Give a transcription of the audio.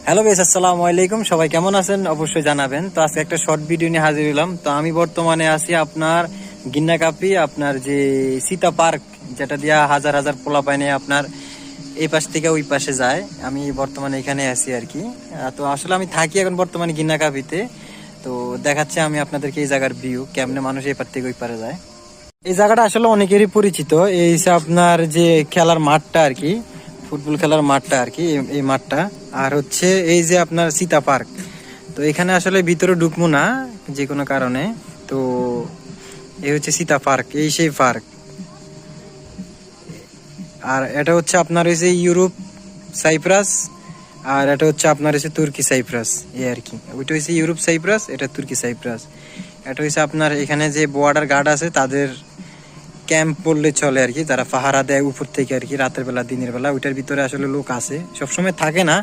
Hello বেশ, আসসালামু আলাইকুম। সবাই কেমন আছেন অবশ্যই জানাবেন। তো আজকে একটা শর্ট ভিডিও নিয়ে হাজির হলাম। তো আমি বর্তমানে আছি আপনার গিন্নাকাপি, আপনার যে সীতা পার্ক, যেটা দিয়া হাজার হাজার পোলা পাইনে আপনার এই পাশ থেকে ওই পাশে যায়। আমি বর্তমানে এখানে আছি আর কি। তো আসলে আমি থাকি এখন বর্তমানে গিন্নাকাপিতে। তো দেখাচ্ছে আমি আপনাদেরকে এই জায়গার ভিউ, কেমনে মানুষ এই পার থেকে ওই পারে যায়। এই জায়গাটা আসলে অনেকেরই পরিচিত। এই যে আপনার যে খেলার মাঠটা আর কি, ফুটবল খেলার মাঠটা আর কি, এই মাঠটা। আর হচ্ছে এই যে আপনার সীতা পার্ক। তো এখানে আসলে ভিতরে ঢুকবো না যে কোনো কারণে। তো এই হচ্ছে সীতা পার্ক, এই সেই পার্ক। আর এটা হচ্ছে আপনার হয়েছে ইউরোপ সাইপ্রাস, আর এটা হচ্ছে আপনার হচ্ছে তুর্কি সাইপ্রাস, এই আর কি। ওইটা হচ্ছে ইউরোপ সাইপ্রাস, এটা তুর্কি সাইপ্রাস। এটা হচ্ছে আপনার এখানে যে বর্ডার গার্ড আছে তাদের ক্যাম্প বললে চলে আর কি, যারা পাহারা দেয় উপর থেকে আর কি, রাতের বেলা দিনের বেলা। ওইটার ভিতরে আসলে লোক আছে, সবসময় থাকে না।